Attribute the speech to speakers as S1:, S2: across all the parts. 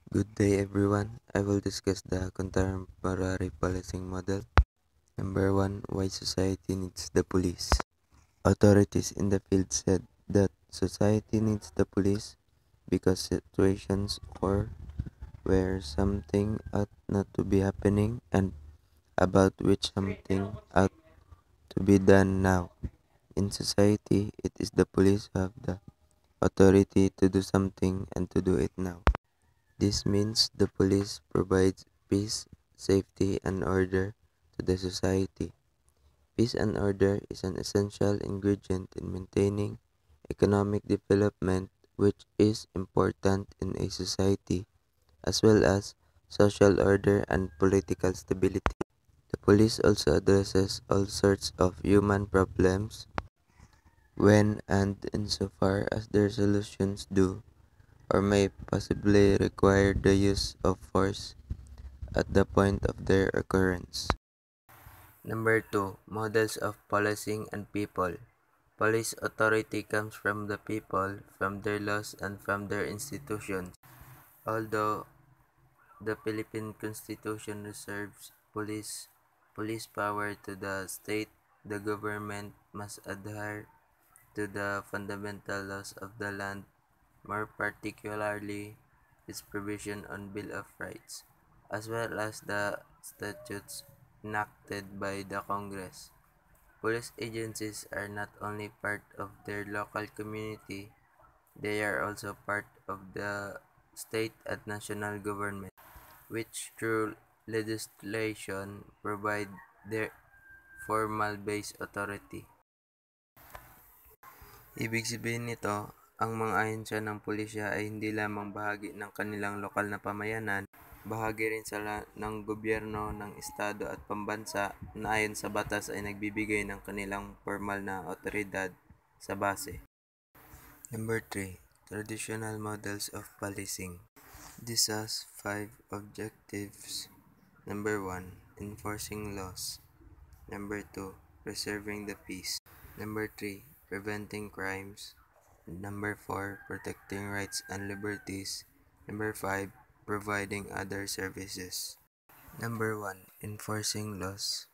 S1: Good day, everyone. I will discuss the contemporary policing model. Number one, why society needs the police. Authorities in the field said that society needs the police because situations or where something ought not to be happening and about which something ought to be done now. In society, it is the police who have the authority to do something and to do it now. This means the police provides peace, safety, and order to the society. Peace and order is an essential ingredient in maintaining economic development, which is important in a society, as well as social order and political stability. The police also addresses all sorts of human problems when and insofar as their solutions do or may possibly require the use of force at the point of their occurrence. Number 2. Models of policing and people. Police authority comes from the people, from their laws, and from their institutions. Although the Philippine Constitution reserves police power to the state, the government must adhere to the fundamental laws of the land, more particularly its provision on Bill of Rights, as well as the statutes enacted by the Congress. Police agencies are not only part of their local community, they are also part of the state and national government, which through legislation provide their formal base authority. Ibig sabihin nito, ang mga ahensya ng pulisya ay hindi lamang bahagi ng kanilang lokal na pamayanan, bahagi rin sila ng gobyerno ng estado at pambansa na ayon sa batas ay nagbibigay ng kanilang formal na otoridad sa base. Number 3. Traditional models of policing. This has 5 objectives. Number 1. Enforcing laws. Number 2. Preserving the peace. Number 3. Preventing crimes. Number 4. Protecting rights and liberties. Number 5. Providing other services. Number 1. Enforcing laws.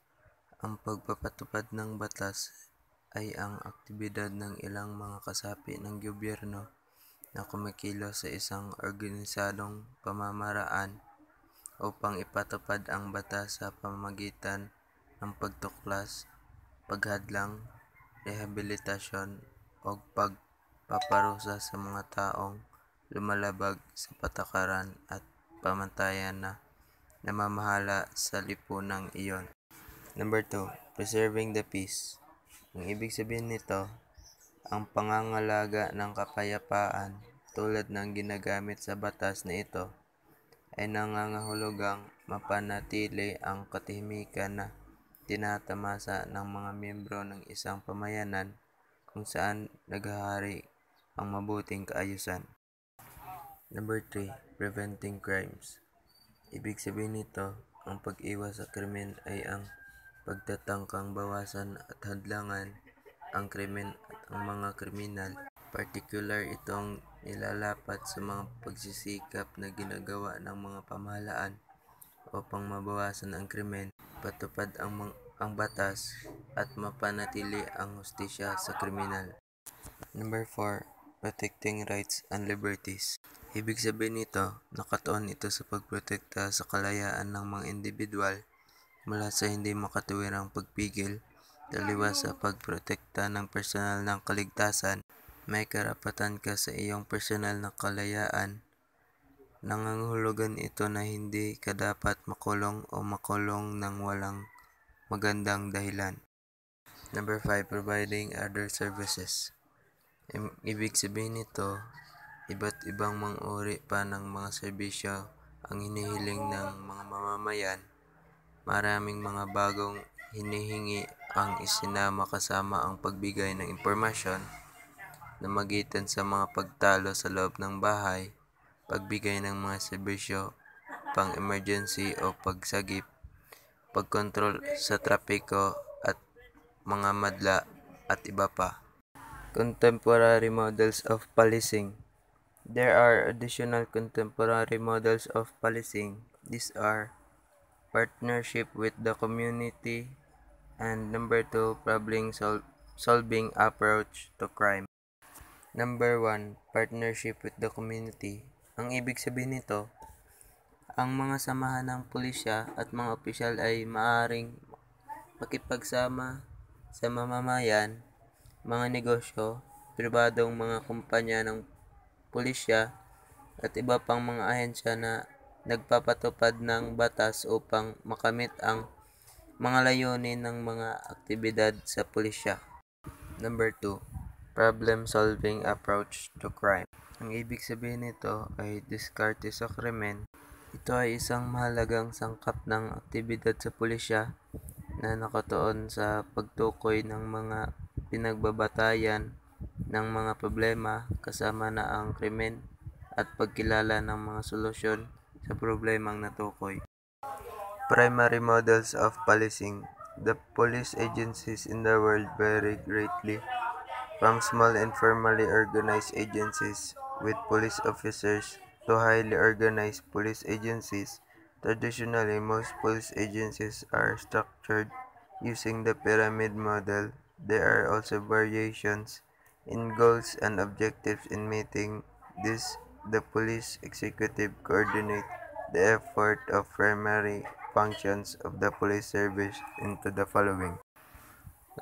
S1: Ang pagpapatupad ng batas ay ang aktibidad ng ilang mga kasapi ng gobyerno na kumikilos sa isang organisadong pamamaraan upang ipatupad ang batas sa pamamagitan ng pagtuklas, paghadlang, rehabilitasyon o pagpaparusa sa mga taong lumalabag sa patakaran at pamantayan na namamahala sa lipunang iyon. Number 2. Preserving the peace. Ang ibig sabihin nito, ang pangangalaga ng kapayapaan tulad ng ginagamit sa batas na ito ay nangangahulugang mapanatili ang katahimikan na tinatamasa ng mga miyembro ng isang pamayanan kung saan naghahari ang mabuting kaayusan. Number 3. Preventing crimes. Ibig sabihin nito, ang pag-iwas sa krimen ay ang pagtatangkang bawasan at hadlangan ang krimen at ang mga kriminal. Particular itong nilalapat sa mga pagsisikap na ginagawa ng mga pamahalaan upang mabawasan ang krimen, patupad ang batas, at mapanatili ang hustisya sa kriminal. Number 4. Protecting rights and liberties. Ibig sabihin nito, nakatuon ito sa pagprotekta sa kalayaan ng mga individual mula sa hindi makatuwirang pagpigil, taliwas sa pagprotekta ng personal ng kaligtasan. May karapatan ka sa iyong personal na kalayaan. Nangangahulugan ito na hindi ka dapat makulong o makulong ng walang magandang dahilan. Number 5. Providing other services. Ibig sabihin nito, iba't ibang mga uri pa ng mga serbisyo ang hinihiling ng mga mamamayan. Maraming mga bagong hinihingi ang isinama kasama ang pagbigay ng impormasyon na magitan sa mga pagtalo sa loob ng bahay, pagbigay ng mga serbisyo pang-emergency o pagsagip, pagkontrol sa trapiko at mga madla at iba pa. Contemporary models of policing. There are additional contemporary models of policing. These are partnership with the community and number two, solving approach to crime. Number one, partnership with the community. Ang ibig sabihin nito, ang mga samahan ng pulisya at mga opisyal ay maaaring makipagsama sa mamamayan, mga negosyo, pribadong mga kumpanya ng pulisya at iba pang mga ahensya na nagpapatupad ng batas upang makamit ang mga layunin ng mga aktibidad sa pulisya. Number 2, problem-solving approach to crime. Ang ibig sabihin nito ay diskarte sa krimen. Ito ay isang mahalagang sangkap ng aktibidad sa pulisya na nakatuon sa pagtukoy ng mga pinagbabatayan ng mga problema kasama na ang krimen at pagkilala ng mga solusyon sa problemang natukoy. Primary models of policing. The police agencies in the world vary greatly, from small informally organized agencies with police officers to highly organized police agencies. Traditionally, most police agencies are structured using the pyramid model. There are also variations in goals and objectives. In meeting this, the police executive coordinate the effort of primary functions of the police service into the following.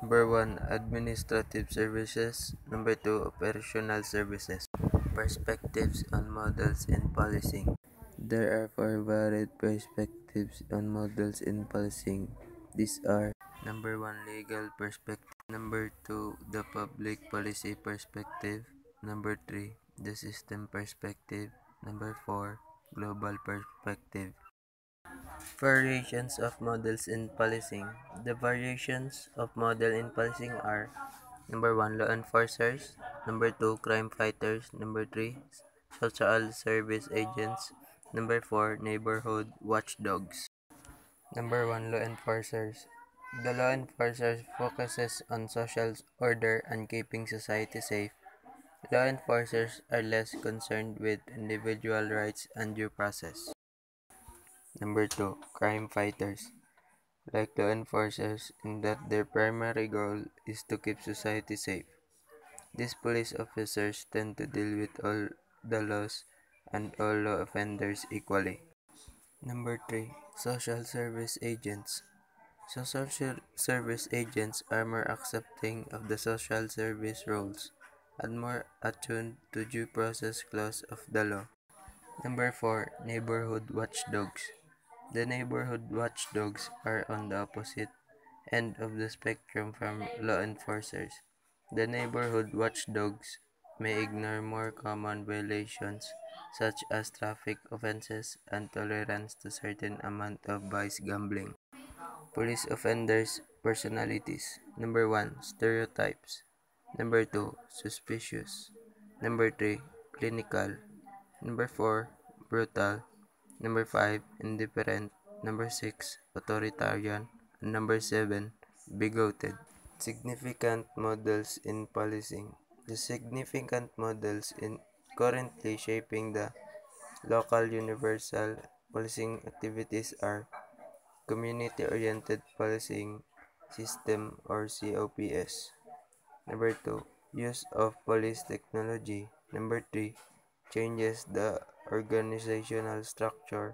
S1: Number 1, administrative services. Number 2, operational services. Perspectives on models in policing. There are four varied perspectives on models in policing. These are: number 1, legal perspective. Number 2, the public policy perspective. Number 3, the system perspective. Number 4, global perspective. Variations of models in policing. The variations of model in policing are: number 1, law enforcers. Number 2, crime fighters. Number 3, social service agents. Number 4, neighborhood watchdogs. Number 1, law enforcers. The law enforcers focuses on social order and keeping society safe. Law enforcers are less concerned with individual rights and due process. Number 2, crime fighters. Like law enforcers in that their primary goal is to keep society safe. These police officers tend to deal with all the laws and all law offenders equally. Number 3, social service agents. Service agents are more accepting of the social service roles and more attuned to due process clause of the law. Number 4, neighborhood watchdogs. The neighborhood watchdogs are on the opposite end of the spectrum from law enforcers. The neighborhood watchdogs may ignore more common violations such as traffic offenses and tolerance to certain amount of vice gambling. Police offenders' personalities. Number 1, stereotypes. Number 2, suspicious. Number 3, clinical. Number 4, brutal. Number 5, indifferent. Number 6, authoritarian. And number 7, bigoted. Significant models in policing. The significant models in currently shaping the local universal policing activities are community-oriented policing system or COPS. Number 2, use of police technology. Number 3, changes the organizational structure.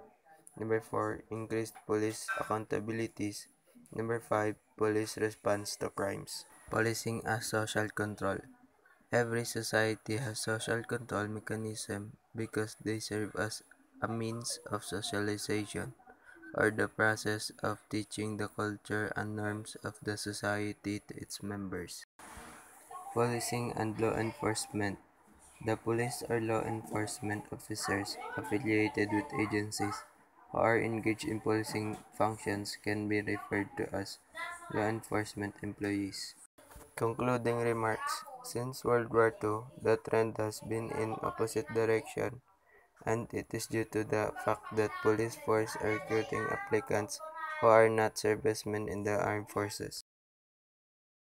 S1: Number 4, increased police accountabilities. Number 5, police response to crimes. Policing as social control. Every society has social control mechanism because they serve as a means of socialization or the process of teaching the culture and norms of the society to its members. Policing and law enforcement. The police or law enforcement officers affiliated with agencies who are engaged in policing functions can be referred to as law enforcement employees. Concluding remarks. Since World War II, the trend has been in opposite direction, and it is due to the fact that police force are recruiting applicants who are not servicemen in the armed forces.